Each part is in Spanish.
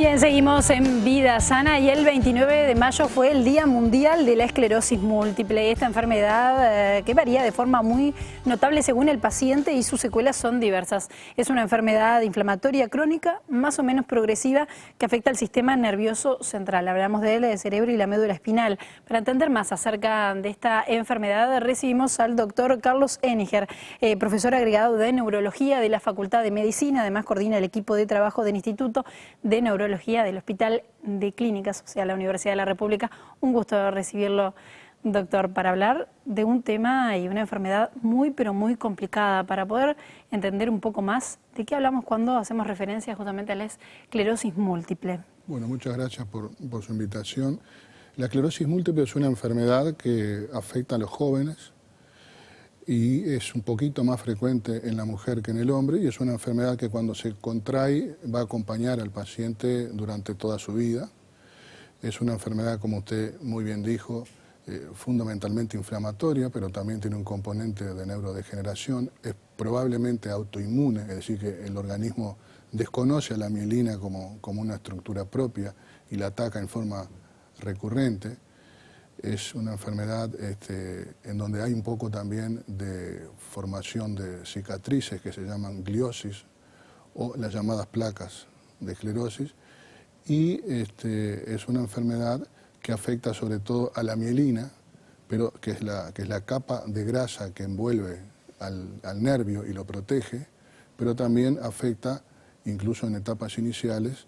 Bien, seguimos en Vida Sana y el 29 de mayo fue el Día Mundial de la Esclerosis Múltiple. Esta enfermedad que varía de forma muy notable según el paciente y sus secuelas son diversas. Es una enfermedad inflamatoria crónica, más o menos progresiva, que afecta al sistema nervioso central. Hablamos de él, del cerebro y la médula espinal. Para entender más acerca de esta enfermedad, recibimos al doctor Carlos Eniger, profesor agregado de Neurología de la Facultad de Medicina. Además, coordina el equipo de trabajo del Instituto de Neurología del Hospital de Clínicas, o sea, la Universidad de la República. Un gusto recibirlo, doctor, para hablar de un tema y una enfermedad muy, pero muy complicada, para poder entender un poco más de qué hablamos cuando hacemos referencia justamente a la esclerosis múltiple. Bueno, muchas gracias por su invitación. La esclerosis múltiple es una enfermedad que afecta a los jóvenes y es un poquito más frecuente en la mujer que en el hombre, y es una enfermedad que cuando se contrae va a acompañar al paciente durante toda su vida. Es una enfermedad, como usted muy bien dijo, fundamentalmente inflamatoria, pero también tiene un componente de neurodegeneración. Es probablemente autoinmune, es decir, que el organismo desconoce a la mielina como una estructura propia y la ataca en forma recurrente. Es una enfermedad en donde hay un poco también de formación de cicatrices que se llaman gliosis o las llamadas placas de esclerosis, y es una enfermedad que afecta sobre todo a la mielina, pero que es la capa de grasa que envuelve al nervio y lo protege, pero también afecta, incluso en etapas iniciales,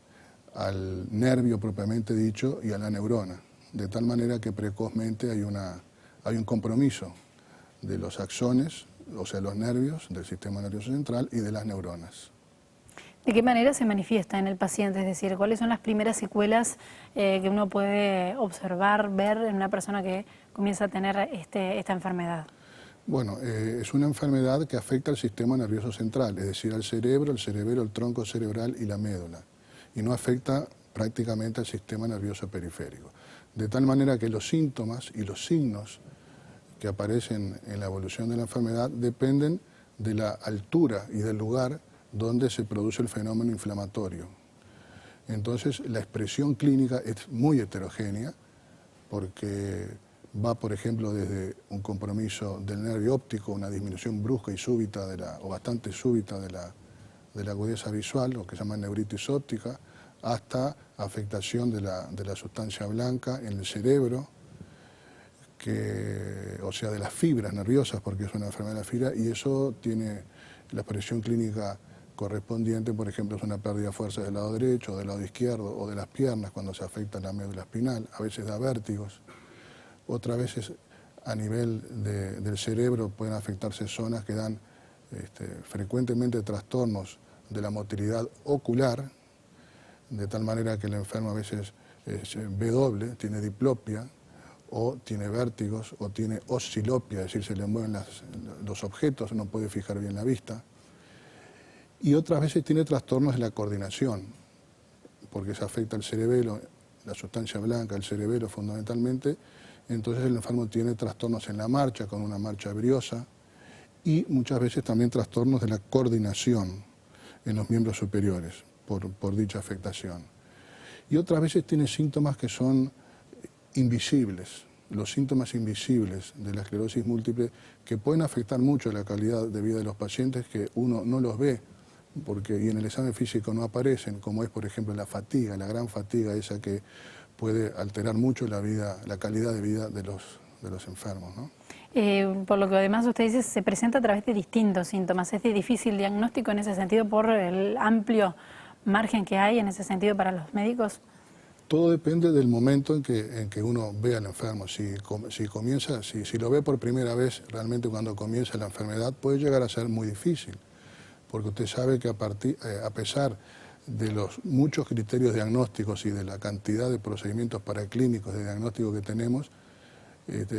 al nervio propiamente dicho y a la neurona, de tal manera que precozmente hay un compromiso de los axones, o sea, los nervios del sistema nervioso central y de las neuronas. ¿De qué manera se manifiesta en el paciente? Es decir, ¿cuáles son las primeras secuelas que uno puede observar, ver en una persona que comienza a tener esta enfermedad? Bueno, es una enfermedad que afecta al sistema nervioso central, es decir, al cerebro, el cerebelo, el tronco cerebral y la médula, y no afecta prácticamente al sistema nervioso periférico. De tal manera que los síntomas y los signos que aparecen en la evolución de la enfermedad dependen de la altura y del lugar donde se produce el fenómeno inflamatorio. Entonces, la expresión clínica es muy heterogénea, porque va, por ejemplo, desde un compromiso del nervio óptico, una disminución brusca y súbita o bastante súbita de la agudeza visual, lo que se llama neuritis óptica, hasta afectación de la sustancia blanca en el cerebro, o sea, de las fibras nerviosas, porque es una enfermedad de la fibra, y eso tiene la expresión clínica correspondiente. Por ejemplo, es una pérdida de fuerza del lado derecho, del lado izquierdo o de las piernas cuando se afecta la médula espinal. A veces da vértigos, otras veces a nivel del cerebro pueden afectarse zonas que dan frecuentemente trastornos de la motilidad ocular, de tal manera que el enfermo a veces ve doble, tiene diplopia, o tiene vértigos, o tiene oscilopia, es decir, se le mueven los objetos, no puede fijar bien la vista. Y otras veces tiene trastornos de la coordinación, porque se afecta el cerebelo, la sustancia blanca, el cerebelo fundamentalmente. Entonces el enfermo tiene trastornos en la marcha, con una marcha briosa, y muchas veces también trastornos de la coordinación en los miembros superiores, por dicha afectación. Y otras veces tiene síntomas que son invisibles, los síntomas invisibles de la esclerosis múltiple, que pueden afectar mucho la calidad de vida de los pacientes, que uno no los ve, y en el examen físico no aparecen, como es, por ejemplo, la fatiga, la gran fatiga esa que puede alterar mucho la calidad de vida de los enfermos, ¿no? Por lo que además usted dice, se presenta a través de distintos síntomas. ¿Es de difícil diagnóstico en ese sentido por el amplio margen que hay en ese sentido para los médicos? Todo depende del momento en que uno ve al enfermo. Si lo ve por primera vez, realmente cuando comienza la enfermedad puede llegar a ser muy difícil, porque usted sabe que a pesar de los muchos criterios diagnósticos y de la cantidad de procedimientos paraclínicos de diagnóstico que tenemos,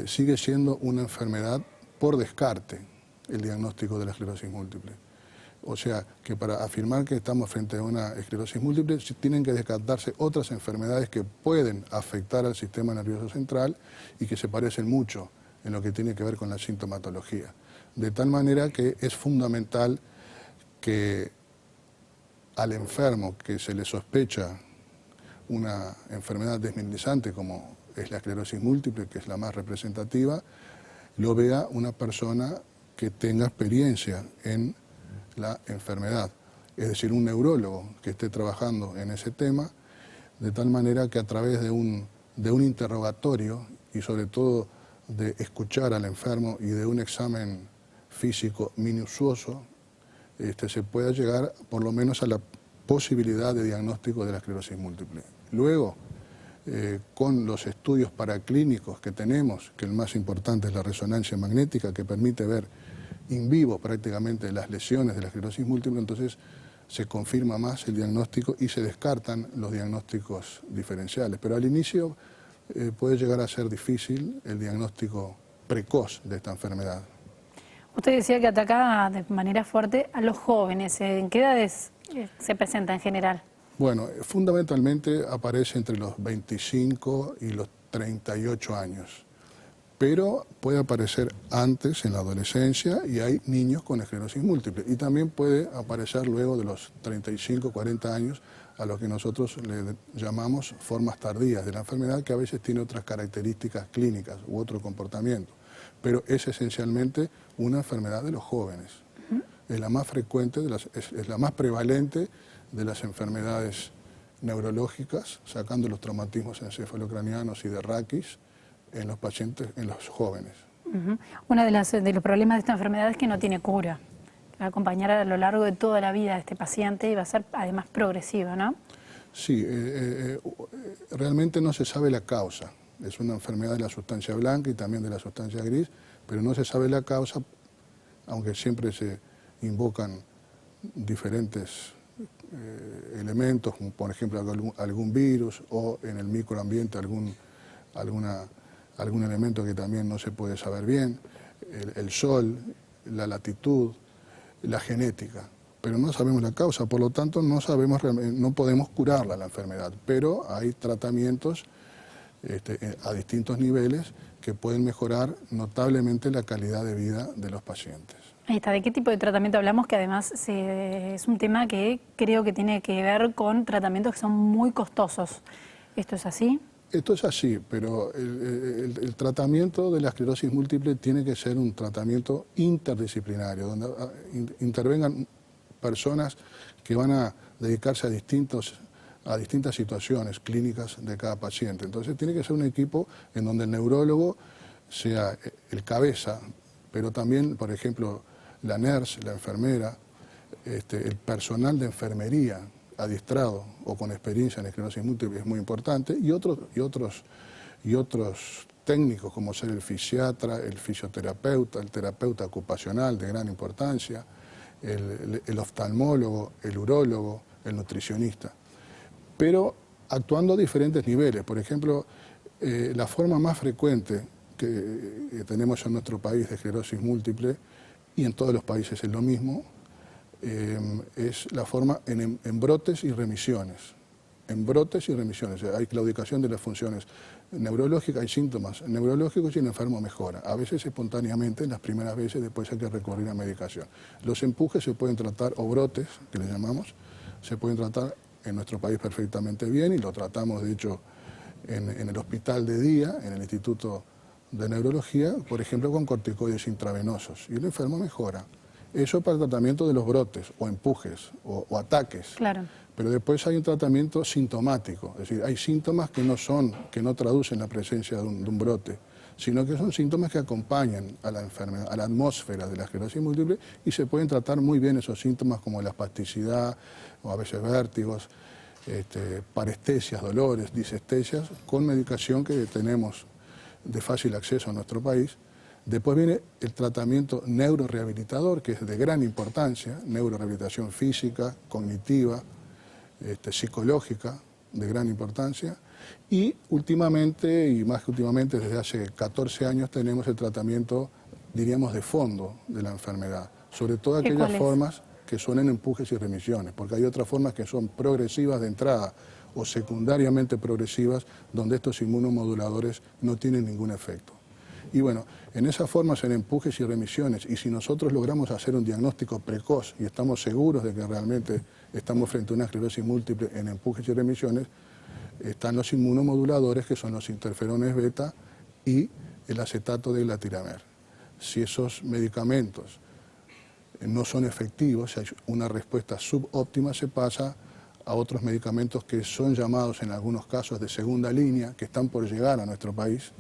sigue siendo una enfermedad por descarte el diagnóstico de la esclerosis múltiple. O sea, que para afirmar que estamos frente a una esclerosis múltiple, tienen que descartarse otras enfermedades que pueden afectar al sistema nervioso central y que se parecen mucho en lo que tiene que ver con la sintomatología. De tal manera que es fundamental que al enfermo que se le sospecha una enfermedad desminimizante como es la esclerosis múltiple, que es la más representativa, lo vea una persona que tenga experiencia en la enfermedad, es decir, un neurólogo que esté trabajando en ese tema, de tal manera que a través de un interrogatorio y sobre todo de escuchar al enfermo y de un examen físico minucioso, se pueda llegar por lo menos a la posibilidad de diagnóstico de la esclerosis múltiple. Luego, con los estudios paraclínicos que tenemos, que el más importante es la resonancia magnética, que permite ver in vivo prácticamente las lesiones de la esclerosis múltiple, entonces se confirma más el diagnóstico y se descartan los diagnósticos diferenciales. Pero al inicio puede llegar a ser difícil el diagnóstico precoz de esta enfermedad. Usted decía que ataca de manera fuerte a los jóvenes. ¿En qué edades se presenta en general? Bueno, fundamentalmente aparece entre los 25 y los 38 años, pero puede aparecer antes, en la adolescencia, y hay niños con esclerosis múltiple. Y también puede aparecer luego de los 35, 40 años, a lo que nosotros le llamamos formas tardías de la enfermedad, que a veces tiene otras características clínicas u otro comportamiento. Pero es esencialmente una enfermedad de los jóvenes. Es la más frecuente, es la más prevalente de las enfermedades neurológicas, sacando los traumatismos encefalocranianos y de raquis en los pacientes, en los jóvenes. Uno de los problemas de esta enfermedad es que no tiene cura. Va a acompañar a lo largo de toda la vida a este paciente y va a ser además progresiva, ¿no? Sí, realmente no se sabe la causa. Es una enfermedad de la sustancia blanca y también de la sustancia gris, pero no se sabe la causa, aunque siempre se invocan diferentes elementos, como por ejemplo algún virus o en el microambiente algún elemento que también no se puede saber bien, el sol, la latitud, la genética, pero no sabemos la causa, por lo tanto no podemos curarla la enfermedad, pero hay tratamientos a distintos niveles que pueden mejorar notablemente la calidad de vida de los pacientes. Ahí está. ¿De qué tipo de tratamiento hablamos? Que además es un tema que creo que tiene que ver con tratamientos que son muy costosos. ¿Esto es así? Esto es así, pero el tratamiento de la esclerosis múltiple tiene que ser un tratamiento interdisciplinario, donde intervengan personas que van a dedicarse a distintas situaciones clínicas de cada paciente. Entonces tiene que ser un equipo en donde el neurólogo sea el cabeza, pero también, por ejemplo, la nurse, la enfermera, el personal de enfermería adiestrado o con experiencia en esclerosis múltiple es muy importante, y otros técnicos como ser el fisiatra, el fisioterapeuta, el terapeuta ocupacional de gran importancia, el oftalmólogo, el urólogo, el nutricionista, pero actuando a diferentes niveles. Por ejemplo, la forma más frecuente que tenemos en nuestro país de esclerosis múltiple, y en todos los países es lo mismo, es la forma en brotes y remisiones. En brotes y remisiones, hay claudicación de las funciones neurológicas, hay síntomas neurológicos y el enfermo mejora. A veces espontáneamente, en las primeras veces, después hay que recurrir a medicación. Los empujes se pueden tratar, o brotes, que le llamamos, se pueden tratar en nuestro país perfectamente bien, y lo tratamos, de hecho, en el hospital de día, en el Instituto de Neurología, por ejemplo, con corticoides intravenosos, y el enfermo mejora. Eso para el tratamiento de los brotes, o empujes, o ataques. Claro. Pero después hay un tratamiento sintomático, es decir, hay síntomas que no traducen la presencia de un brote, sino que son síntomas que acompañan a la enfermedad, a la atmósfera de la esclerosis múltiple, y se pueden tratar muy bien esos síntomas como la espasticidad, o a veces vértigos, parestesias, dolores, disestesias, con medicación que tenemos de fácil acceso en nuestro país. Después viene el tratamiento neurorehabilitador, que es de gran importancia, neurorehabilitación física, cognitiva, psicológica, de gran importancia. Y últimamente, y más que últimamente, desde hace 14 años, tenemos el tratamiento, diríamos, de fondo de la enfermedad, sobre todo aquellas formas que son en empujes y remisiones, porque hay otras formas que son progresivas de entrada o secundariamente progresivas, donde estos inmunomoduladores no tienen ningún efecto. Y bueno, en esas formas, en empujes y remisiones, y si nosotros logramos hacer un diagnóstico precoz y estamos seguros de que realmente estamos frente a una esclerosis múltiple en empujes y remisiones, están los inmunomoduladores, que son los interferones beta y el acetato de glatilamer. Si esos medicamentos no son efectivos, si hay una respuesta subóptima, se pasa a otros medicamentos que son llamados en algunos casos de segunda línea, que están por llegar a nuestro país,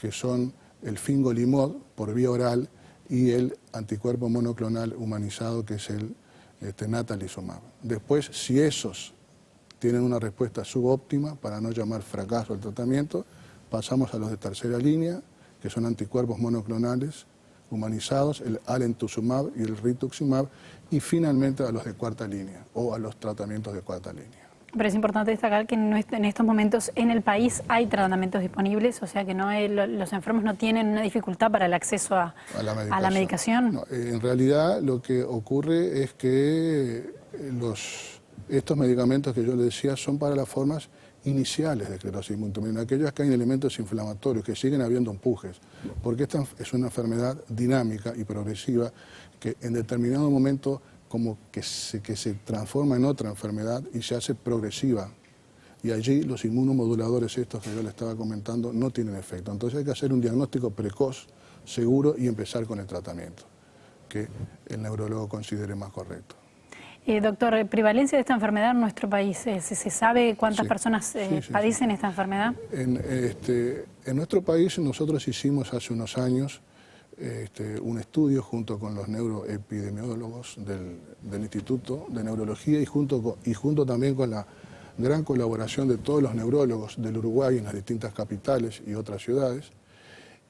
que son el fingolimod por vía oral y el anticuerpo monoclonal humanizado, que es el natalizumab. Después, si esos tienen una respuesta subóptima, para no llamar fracaso al tratamiento, pasamos a los de tercera línea, que son anticuerpos monoclonales humanizados, el alemtuzumab y el rituximab, y finalmente a los de cuarta línea o a los tratamientos de cuarta línea. Pero es importante destacar que en estos momentos en el país hay tratamientos disponibles, o sea que los enfermos no tienen una dificultad para el acceso a la medicación. No, en realidad lo que ocurre es que estos medicamentos que yo les decía son para las formas iniciales de esclerosis múltiple, en aquellas que hay elementos inflamatorios, que siguen habiendo empujes, porque esta es una enfermedad dinámica y progresiva que en determinado momento como que se transforma en otra enfermedad y se hace progresiva. Y allí los inmunomoduladores estos que yo le estaba comentando no tienen efecto. Entonces hay que hacer un diagnóstico precoz, seguro, y empezar con el tratamiento que el neurólogo considere más correcto. Doctor, ¿prevalencia de esta enfermedad en nuestro país? ¿Se sabe cuántas personas padecen esta enfermedad? En nuestro país nosotros hicimos hace unos años un estudio junto con los neuroepidemiólogos del Instituto de Neurología y junto también con la gran colaboración de todos los neurólogos del Uruguay en las distintas capitales y otras ciudades,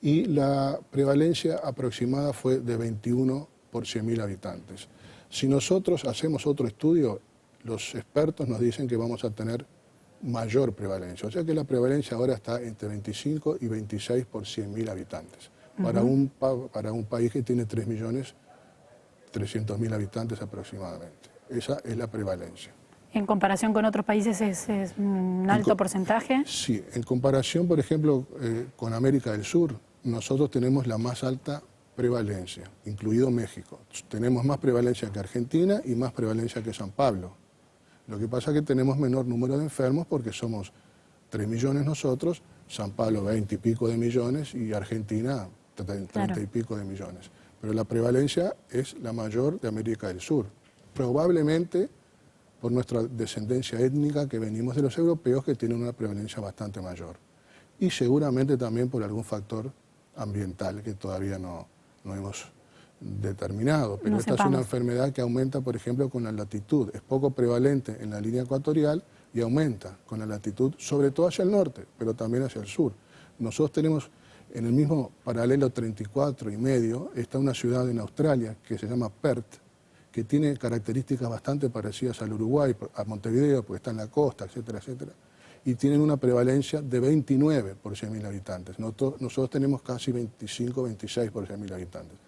y la prevalencia aproximada fue de 21 por 100.000 habitantes. Si nosotros hacemos otro estudio, los expertos nos dicen que vamos a tener mayor prevalencia, o sea que la prevalencia ahora está entre 25 y 26 por 100.000 habitantes. Para un país que tiene 3.300.000 habitantes aproximadamente. Esa es la prevalencia. ¿En comparación con otros países es un alto porcentaje? Sí, en comparación, por ejemplo, con América del Sur, nosotros tenemos la más alta prevalencia, incluido México. Tenemos más prevalencia que Argentina y más prevalencia que San Pablo. Lo que pasa es que tenemos menor número de enfermos porque somos 3 millones nosotros, San Pablo 20 y pico de millones y Argentina 30 y pico de millones. Pero la prevalencia es la mayor de América del Sur. Probablemente por nuestra descendencia étnica, que venimos de los europeos, que tienen una prevalencia bastante mayor. Y seguramente también por algún factor ambiental que todavía no hemos determinado. Pero esta es una enfermedad que aumenta, por ejemplo, con la latitud. Es poco prevalente en la línea ecuatorial y aumenta con la latitud, sobre todo hacia el norte, pero también hacia el sur. Nosotros tenemos en el mismo paralelo 34,5, está una ciudad en Australia que se llama Perth, que tiene características bastante parecidas al Uruguay, a Montevideo, porque está en la costa, etcétera, etcétera, y tienen una prevalencia de 29 por 100.000 habitantes. Nosotros tenemos casi 25, 26 por 100.000 habitantes.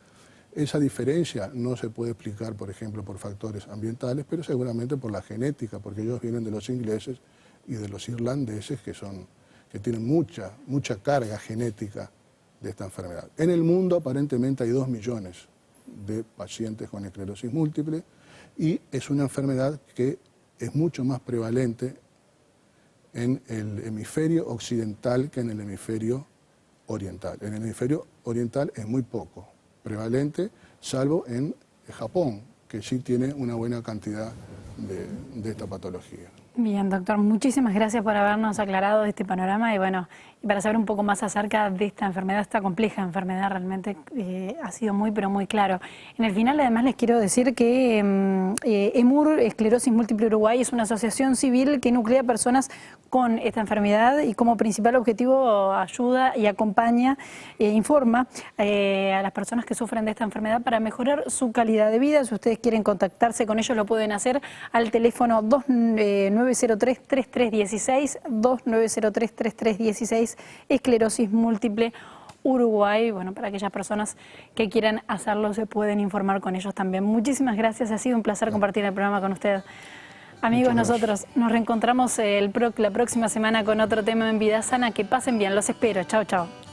Esa diferencia no se puede explicar, por ejemplo, por factores ambientales, pero seguramente por la genética, porque ellos vienen de los ingleses y de los irlandeses, que tienen mucha carga genética de esta enfermedad. En el mundo aparentemente hay 2 millones de pacientes con esclerosis múltiple y es una enfermedad que es mucho más prevalente en el hemisferio occidental que en el hemisferio oriental. En el hemisferio oriental es muy poco prevalente, salvo en Japón, que sí tiene una buena cantidad de esta patología. Bien, doctor, muchísimas gracias por habernos aclarado este panorama y bueno, para saber un poco más acerca de esta enfermedad, esta compleja enfermedad, realmente ha sido muy, pero muy claro. En el final, además, les quiero decir que EMUR, Esclerosis Múltiple Uruguay, es una asociación civil que nuclea a personas con esta enfermedad y como principal objetivo ayuda y acompaña e informa a las personas que sufren de esta enfermedad para mejorar su calidad de vida. Si ustedes quieren contactarse con ellos, lo pueden hacer al teléfono 2903-3316, 2903-3316, Esclerosis Múltiple Uruguay. Bueno, para aquellas personas que quieran hacerlo se pueden informar con ellos también. Muchísimas gracias, ha sido un placer compartir el programa con usted. Amigos, nosotros nos reencontramos la próxima semana con otro tema en Vida Sana. Que pasen bien, los espero. Chao, chao.